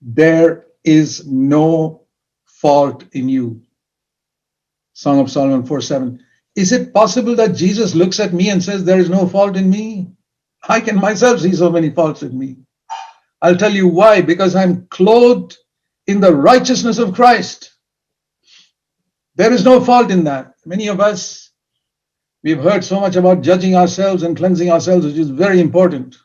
there is no fault in you. Song of Solomon 4:7. Is it possible that Jesus looks at me and says, there is no fault in me? I can myself see so many faults in me. I'll tell you why. Because I'm clothed in the righteousness of Christ. There is no fault in that. Many of us, we've heard so much about judging ourselves and cleansing ourselves, which is very important.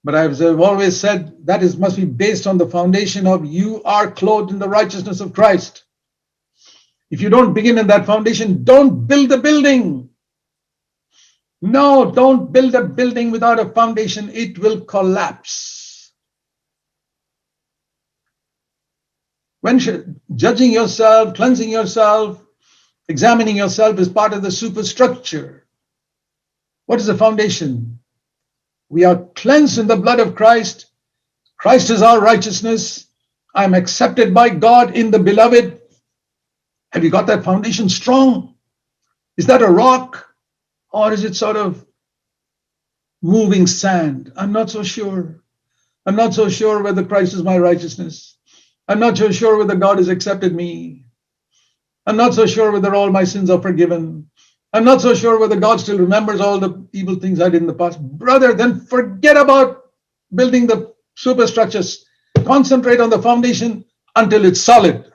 But I've always said that must be based on the foundation of you are clothed in the righteousness of Christ. If you don't begin in that foundation, don't build a building. No, don't build a building without a foundation. It will collapse. When judging yourself, cleansing yourself, examining yourself is part of the superstructure. What is the foundation? We are cleansed in the blood of Christ. Christ is our righteousness. I am accepted by God in the beloved. Have you got that foundation strong? Is that a rock? Or is it sort of moving sand? I'm not so sure. I'm not so sure whether Christ is my righteousness. I'm not so sure whether God has accepted me. I'm not so sure whether all my sins are forgiven. I'm not so sure whether God still remembers all the evil things I did in the past. Brother, then forget about building the superstructures. Concentrate on the foundation until it's solid.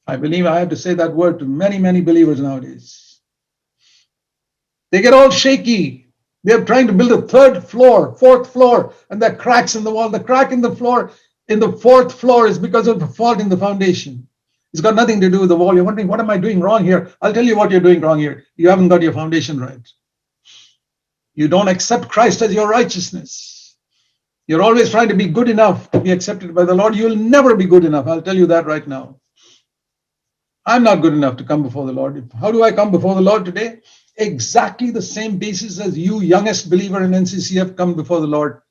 I believe I have to say that word to many, many believers nowadays. They get all shaky. They're trying to build a third floor, fourth floor, and there are cracks in the wall. The crack in the floor, in the fourth floor, is because of a fault in the foundation. It's got nothing to do with the wall. You're wondering, what am I doing wrong here? I'll tell you what you're doing wrong here. You haven't got your foundation right. You don't accept Christ as your righteousness. You're always trying to be good enough to be accepted by the Lord. You'll never be good enough. I'll tell you that right now. I'm not good enough to come before the Lord. How do I come before the Lord today? Exactly the same basis as you, youngest believer in NCCF, come before the Lord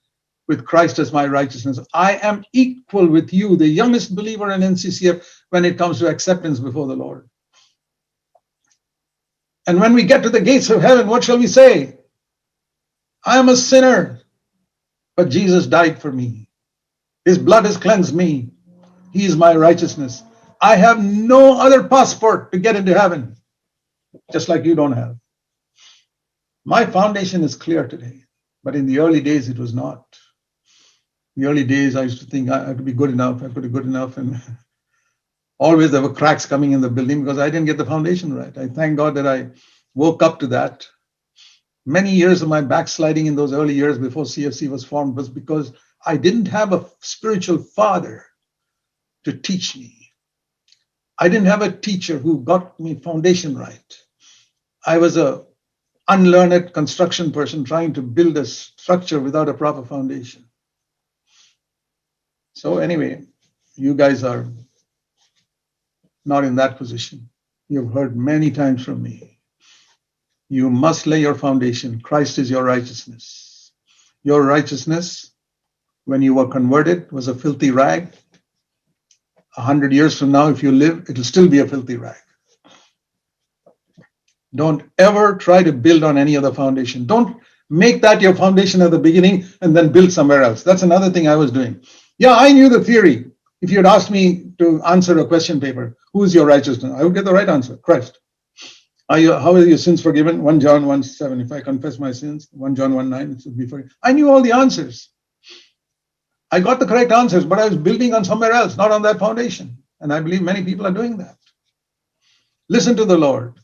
with Christ as my righteousness. I am equal with you, the youngest believer in NCCF, when it comes to acceptance before the Lord. And when we get to the gates of heaven, what shall we say? I am a sinner, but Jesus died for me. His blood has cleansed me. He is my righteousness. I have no other passport to get into heaven, just like you don't have. My foundation is clear today, but in the early days, it was not. In the early days, I used to think I have to be good enough, I have to be good enough, and always there were cracks coming in the building because I didn't get the foundation right. I thank God that I woke up to that. Many years of my backsliding in those early years before CFC was formed was because I didn't have a spiritual father to teach me. I didn't have a teacher who got me foundation right. I was a unlearned construction person trying to build a structure without a proper foundation. So anyway, you guys are not in that position. You've heard many times from me. You must lay your foundation. Christ is your righteousness. Your righteousness, when you were converted, was a filthy rag. 100 years from now, if you live, it'll still be a filthy rag. Don't ever try to build on any other foundation. Don't make that your foundation at the beginning and then build somewhere else. That's another thing I was doing. Yeah, I knew the theory. If you had asked me to answer a question paper, who is your righteousness? I would get the right answer, Christ. How are your sins forgiven? 1 John 1:7. If I confess my sins, 1 John 1:9, it should be forgiven. I knew all the answers. I got the correct answers, but I was building on somewhere else, not on that foundation. And I believe many people are doing that. Listen to the Lord.